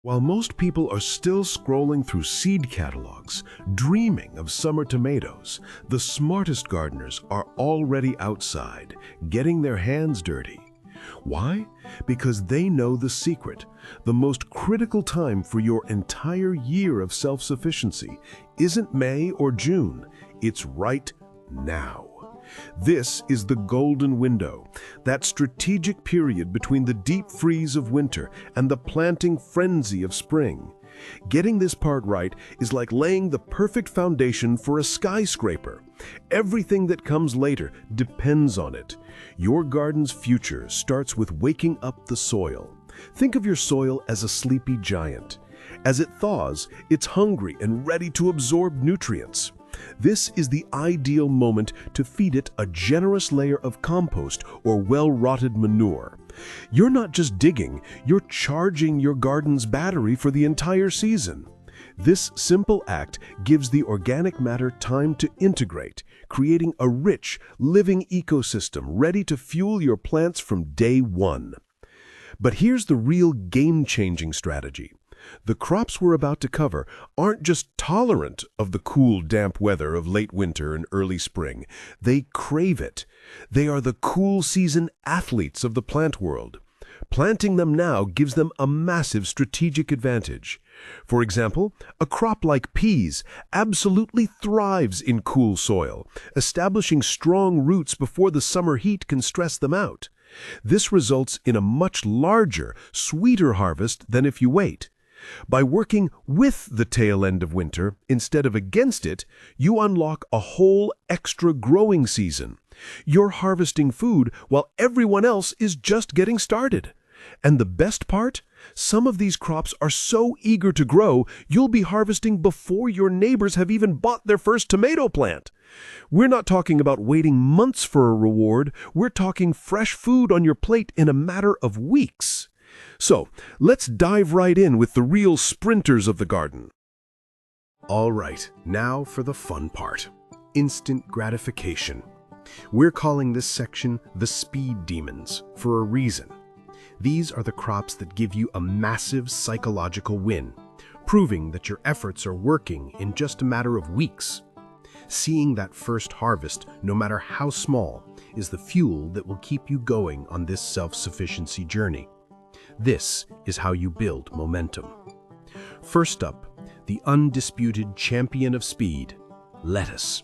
While most people are still scrolling through seed catalogs, dreaming of summer tomatoes, the smartest gardeners are already outside, getting their hands dirty. Why? Because they know the secret. The most critical time for your entire year of self-sufficiency isn't May or June, it's right now. This is the golden window, that strategic period between the deep freeze of winter and the planting frenzy of spring. Getting this part right is like laying the perfect foundation for a skyscraper. Everything that comes later depends on it. Your garden's future starts with waking up the soil. Think of your soil as a sleepy giant. As it thaws, it's hungry and ready to absorb nutrients. This is the ideal moment to feed it a generous layer of compost or well-rotted manure. You're not just digging, you're charging your garden's battery for the entire season. This simple act gives the organic matter time to integrate, creating a rich, living ecosystem ready to fuel your plants from day one. But here's the real game-changing strategy. The crops we're about to cover aren't just tolerant of the cool, damp weather of late winter and early spring. They crave it. They are the cool season athletes of the plant world. Planting them now gives them a massive strategic advantage. For example, a crop like peas absolutely thrives in cool soil, establishing strong roots before the summer heat can stress them out. This results in a much larger, sweeter harvest than if you wait. By working with the tail end of winter instead of against it, you unlock a whole extra growing season. You're harvesting food while everyone else is just getting started. And the best part? Some of these crops are so eager to grow, you'll be harvesting before your neighbors have even bought their first tomato plant. We're not talking about waiting months for a reward. We're talking fresh food on your plate in a matter of weeks. So, let's dive right in with the real sprinters of the garden. All right, now for the fun part. Instant gratification. We're calling this section the speed demons for a reason. These are the crops that give you a massive psychological win, proving that your efforts are working in just a matter of weeks. Seeing that first harvest, no matter how small, is the fuel that will keep you going on this self-sufficiency journey. This is how you build momentum. First up, the undisputed champion of speed, lettuce.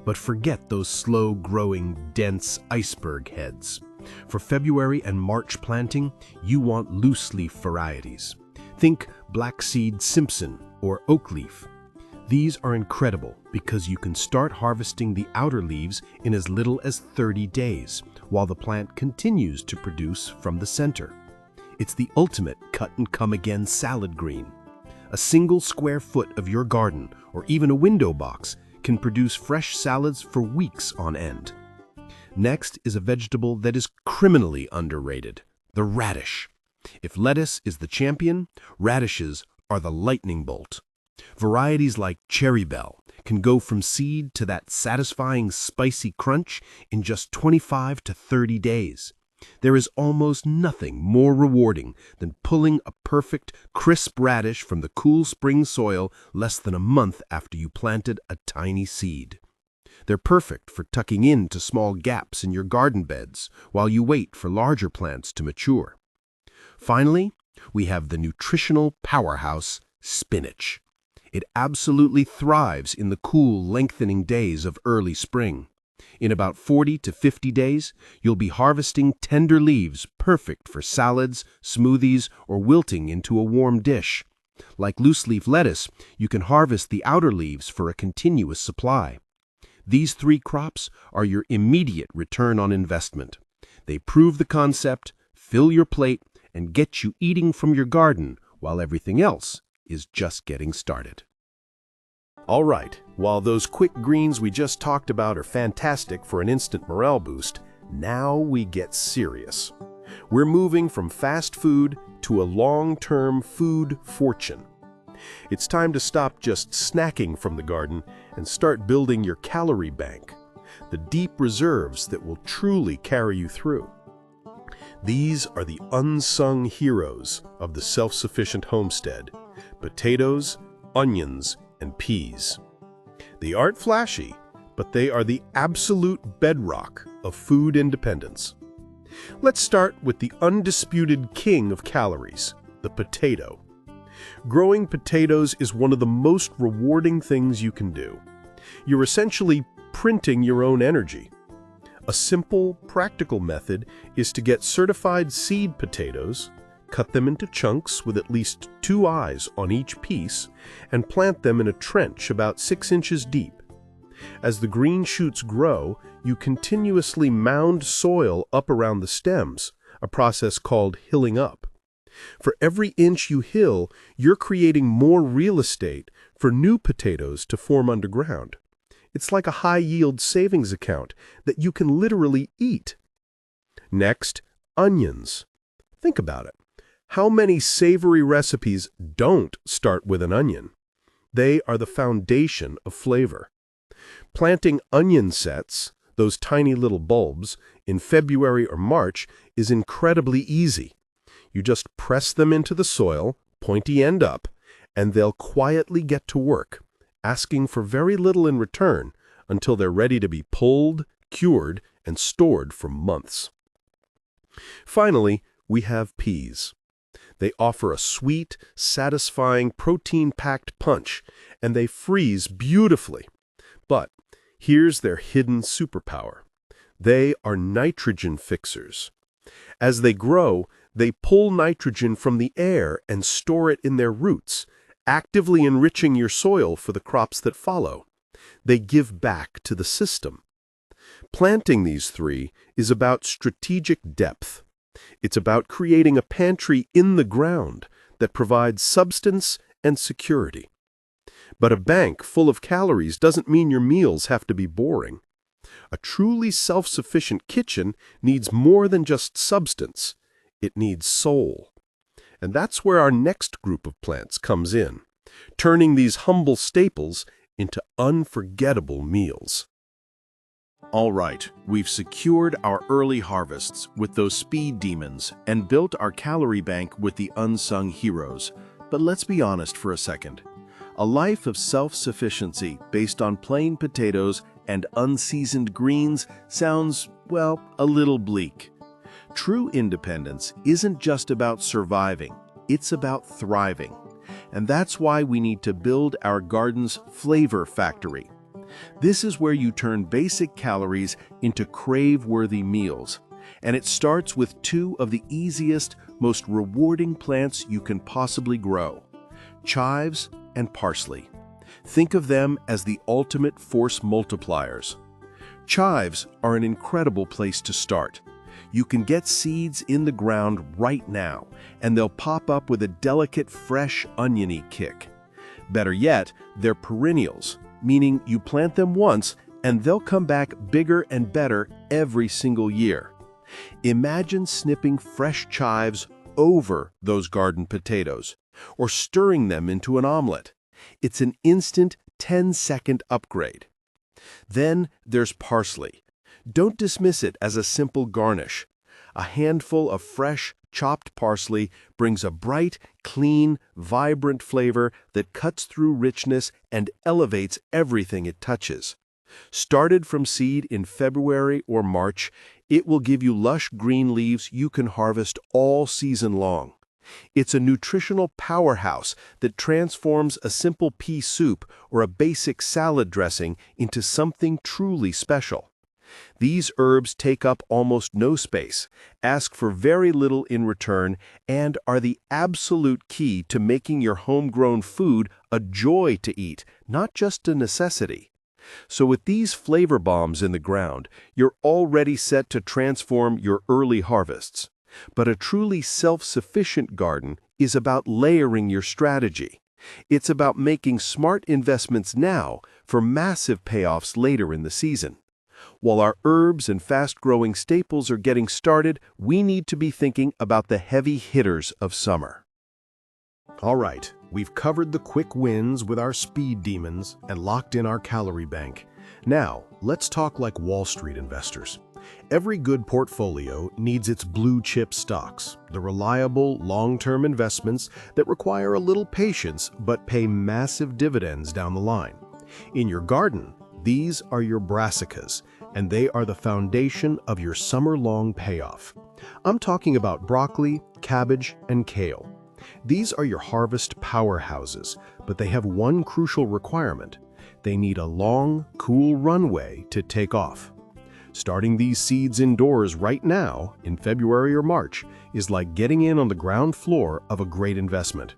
But forget those slow-growing, dense iceberg heads. For February and March planting, you want loose-leaf varieties. Think Black Seed Simpson or Oak Leaf. These are incredible because you can start harvesting the outer leaves in as little as 30 days, while the plant continues to produce from the center. It's the ultimate cut-and-come-again salad green. A single square foot of your garden, or even a window box, can produce fresh salads for weeks on end. Next is a vegetable that is criminally underrated, the radish. If lettuce is the champion, radishes are the lightning bolt. Varieties like Cherry Belle can go from seed to that satisfying spicy crunch in just 25 to 30 days. There is almost nothing more rewarding than pulling a perfect, crisp radish from the cool spring soil less than a month after you planted a tiny seed. They're perfect for tucking into small gaps in your garden beds while you wait for larger plants to mature. Finally, we have the nutritional powerhouse, spinach. It absolutely thrives in the cool, lengthening days of early spring. In about 40 to 50 days, you'll be harvesting tender leaves perfect for salads, smoothies, or wilting into a warm dish. Like loose-leaf lettuce, you can harvest the outer leaves for a continuous supply. These three crops are your immediate return on investment. They prove the concept, fill your plate, and get you eating from your garden while everything else is just getting started. All right, while those quick greens we just talked about are fantastic for an instant morale boost, now we get serious. We're moving from fast food to a long-term food fortune. It's time to stop just snacking from the garden and start building your calorie bank, the deep reserves that will truly carry you through. These are the unsung heroes of the self-sufficient homestead: potatoes, onions, and peas. They aren't flashy, but they are the absolute bedrock of food independence. Let's start with the undisputed king of calories, the potato. Growing potatoes is one of the most rewarding things you can do. You're essentially printing your own energy. A simple, practical method is to get certified seed potatoes, cut them into chunks with at least 2 eyes on each piece, and plant them in a trench about 6 inches deep. As the green shoots grow, you continuously mound soil up around the stems, a process called hilling up. For every inch you hill, you're creating more real estate for new potatoes to form underground. It's like a high-yield savings account that you can literally eat. Next, onions. Think about it. How many savory recipes don't start with an onion? They are the foundation of flavor. Planting onion sets, those tiny little bulbs, in February or March is incredibly easy. You just press them into the soil, pointy end up, and they'll quietly get to work, asking for very little in return until they're ready to be pulled, cured, and stored for months. Finally, we have peas. They offer a sweet, satisfying, protein-packed punch, and they freeze beautifully. But here's their hidden superpower. They are nitrogen fixers. As they grow, they pull nitrogen from the air and store it in their roots, actively enriching your soil for the crops that follow. They give back to the system. Planting these 3 is about strategic depth. It's about creating a pantry in the ground that provides substance and security. But a bank full of calories doesn't mean your meals have to be boring. A truly self-sufficient kitchen needs more than just substance. It needs soul. And that's where our next group of plants comes in, turning these humble staples into unforgettable meals. All right, we've secured our early harvests with those speed demons and built our calorie bank with the unsung heroes. But let's be honest for a second. A life of self-sufficiency based on plain potatoes and unseasoned greens sounds, well, a little bleak. True independence isn't just about surviving, it's about thriving. And that's why we need to build our garden's flavor factory. This is where you turn basic calories into crave-worthy meals. And it starts with 2 of the easiest, most rewarding plants you can possibly grow: chives and parsley. Think of them as the ultimate force multipliers. Chives are an incredible place to start. You can get seeds in the ground right now, and they'll pop up with a delicate, fresh, oniony kick. Better yet, they're perennials, meaning you plant them once and they'll come back bigger and better every single year. Imagine snipping fresh chives over those garden potatoes, or stirring them into an omelet. It's an instant 10-second upgrade. Then there's parsley. Don't dismiss it as a simple garnish. A handful of fresh, chopped parsley brings a bright, clean, vibrant flavor that cuts through richness and elevates everything it touches. Started from seed in February or March, it will give you lush green leaves you can harvest all season long. It's a nutritional powerhouse that transforms a simple pea soup or a basic salad dressing into something truly special. These herbs take up almost no space, ask for very little in return, and are the absolute key to making your homegrown food a joy to eat, not just a necessity. So with these flavor bombs in the ground, you're already set to transform your early harvests. But a truly self-sufficient garden is about layering your strategy. It's about making smart investments now for massive payoffs later in the season. While our herbs and fast-growing staples are getting started, we need to be thinking about the heavy hitters of summer. All right, we've covered the quick wins with our speed demons and locked in our calorie bank. Now, let's talk like Wall Street investors. Every good portfolio needs its blue chip stocks, the reliable, long-term investments that require a little patience but pay massive dividends down the line. In your garden, these are your brassicas, and they are the foundation of your summer-long payoff. I'm talking about broccoli, cabbage, and kale. These are your harvest powerhouses, but they have one crucial requirement. They need a long, cool runway to take off. Starting these seeds indoors right now, in February or March, is like getting in on the ground floor of a great investment.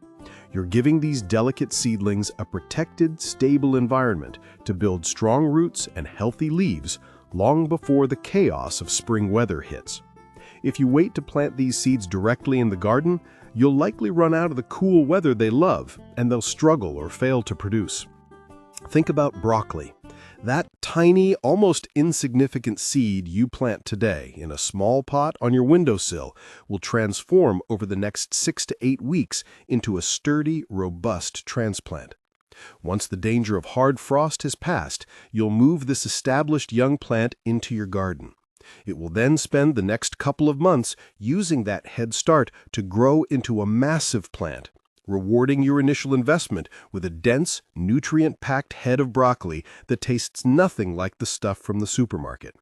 You're giving these delicate seedlings a protected, stable environment to build strong roots and healthy leaves long before the chaos of spring weather hits. If you wait to plant these seeds directly in the garden, you'll likely run out of the cool weather they love, and they'll struggle or fail to produce. Think about broccoli. That tiny, almost insignificant seed you plant today in a small pot on your windowsill will transform over the next 6 to 8 weeks into a sturdy, robust transplant. Once the danger of hard frost has passed, you'll move this established young plant into your garden. It will then spend the next couple of months using that head start to grow into a massive plant, rewarding your initial investment with a dense, nutrient-packed head of broccoli that tastes nothing like the stuff from the supermarket.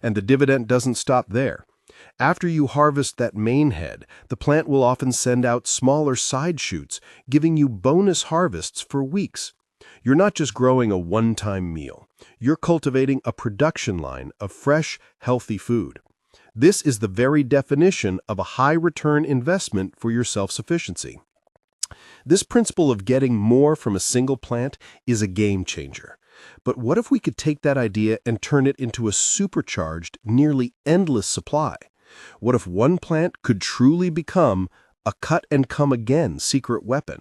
And the dividend doesn't stop there. After you harvest that main head, the plant will often send out smaller side shoots, giving you bonus harvests for weeks. You're not just growing a one-time meal. You're cultivating a production line of fresh, healthy food. This is the very definition of a high-return investment for your self-sufficiency. This principle of getting more from a single plant is a game changer. But what if we could take that idea and turn it into a supercharged, nearly endless supply? What if one plant could truly become a cut-and-come-again secret weapon?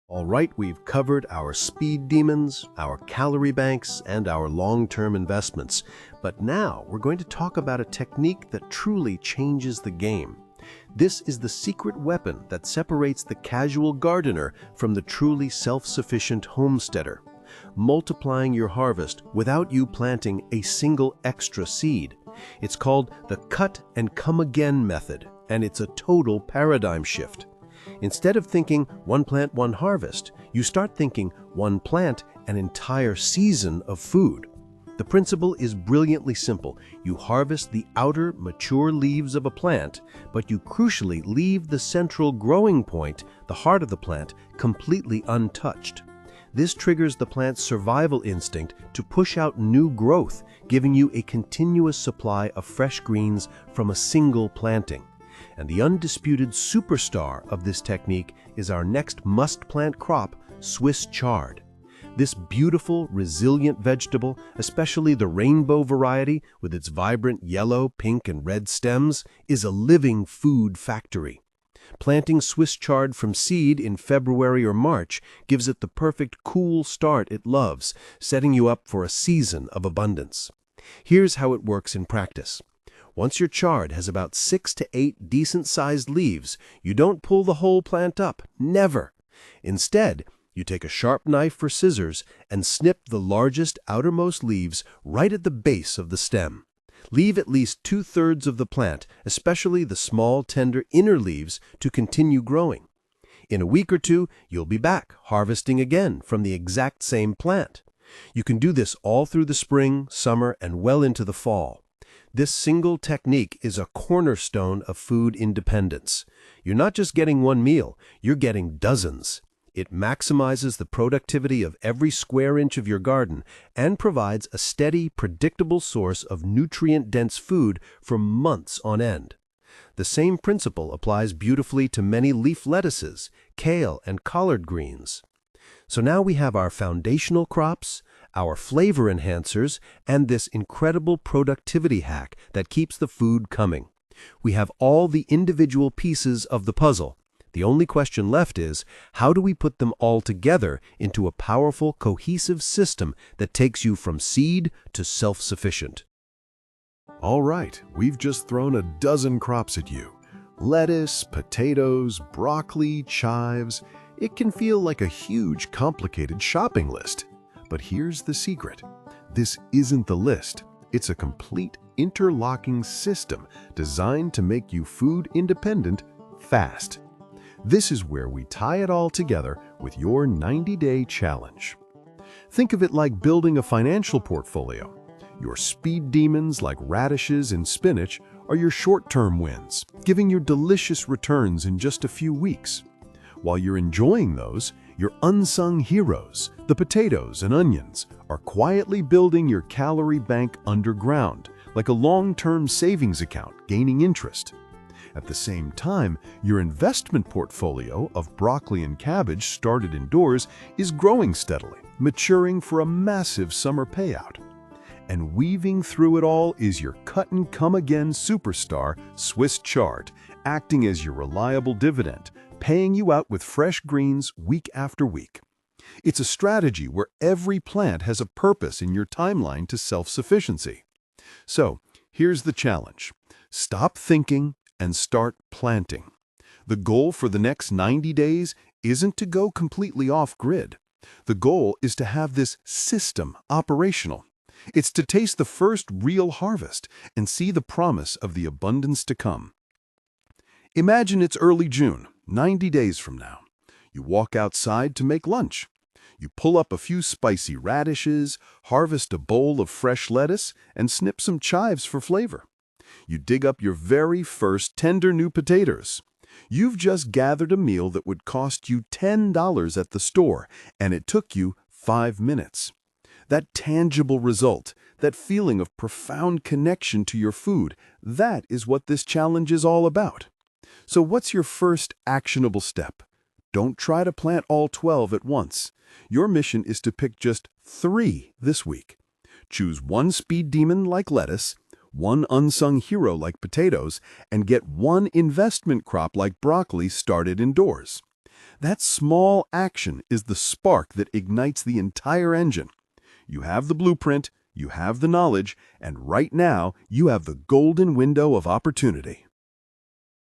All right, we've covered our speed demons, our calorie banks, and our long-term investments. But now we're going to talk about a technique that truly changes the game. This is the secret weapon that separates the casual gardener from the truly self-sufficient homesteader, multiplying your harvest without you planting a single extra seed. It's called the cut-and-come-again method, and it's a total paradigm shift. Instead of thinking one plant, one harvest, you start thinking one plant, an entire season of food. The principle is brilliantly simple. You harvest the outer, mature leaves of a plant, but you crucially leave the central growing point, the heart of the plant, completely untouched. This triggers the plant's survival instinct to push out new growth, giving you a continuous supply of fresh greens from a single planting. And the undisputed superstar of this technique is our next must-plant crop, Swiss chard. This beautiful, resilient vegetable, especially the rainbow variety with its vibrant yellow, pink, and red stems, is a living food factory. Planting Swiss chard from seed in February or March gives it the perfect cool start it loves, setting you up for a season of abundance. Here's how it works in practice. Once your chard has about 6 to 8 decent-sized leaves, you don't pull the whole plant up. Never. Instead, you take a sharp knife or scissors and snip the largest outermost leaves right at the base of the stem. Leave at least 2/3 of the plant, especially the small, tender inner leaves, to continue growing. In a week or two, you'll be back, harvesting again from the exact same plant. You can do this all through the spring, summer, and well into the fall. This single technique is a cornerstone of food independence. You're not just getting one meal, you're getting dozens. It maximizes the productivity of every square inch of your garden and provides a steady, predictable source of nutrient-dense food for months on end. The same principle applies beautifully to many leaf lettuces, kale, and collard greens. So now we have our foundational crops, our flavor enhancers, and this incredible productivity hack that keeps the food coming. We have all the individual pieces of the puzzle. The only question left is, how do we put them all together into a powerful, cohesive system that takes you from seed to self-sufficient? All right, we've just thrown a dozen crops at you. Lettuce, potatoes, broccoli, chives. It can feel like a huge, complicated shopping list. But here's the secret. This isn't the list. It's a complete interlocking system designed to make you food independent fast. This is where we tie it all together with your 90-day challenge. Think of it like building a financial portfolio. Your speed demons like radishes and spinach are your short-term wins, giving you delicious returns in just a few weeks. While you're enjoying those, your unsung heroes, the potatoes and onions, are quietly building your calorie bank underground, like a long-term savings account gaining interest. At the same time, your investment portfolio of broccoli and cabbage started indoors is growing steadily, maturing for a massive summer payout. And weaving through it all is your cut-and-come-again superstar, Swiss chard, acting as your reliable dividend, paying you out with fresh greens week after week. It's a strategy where every plant has a purpose in your timeline to self-sufficiency. So, here's the challenge. Stop thinking and start planting. The goal for the next 90 days isn't to go completely off-grid. The goal is to have this system operational. It's to taste the first real harvest and see the promise of the abundance to come. Imagine it's early June, 90 days from now. You walk outside to make lunch. You pull up a few spicy radishes, harvest a bowl of fresh lettuce, and snip some chives for flavor. You dig up your very first tender new potatoes. You've just gathered a meal that would cost you $10 at the store, and it took you 5 minutes. That tangible result, that feeling of profound connection to your food, that is what this challenge is all about. So what's your first actionable step? Don't try to plant all 12 at once. Your mission is to pick just 3 this week. Choose one speed demon like lettuce, one unsung hero like potatoes, and get one investment crop like broccoli started indoors. That small action is the spark that ignites the entire engine. You have the blueprint, you have the knowledge, and right now you have the golden window of opportunity.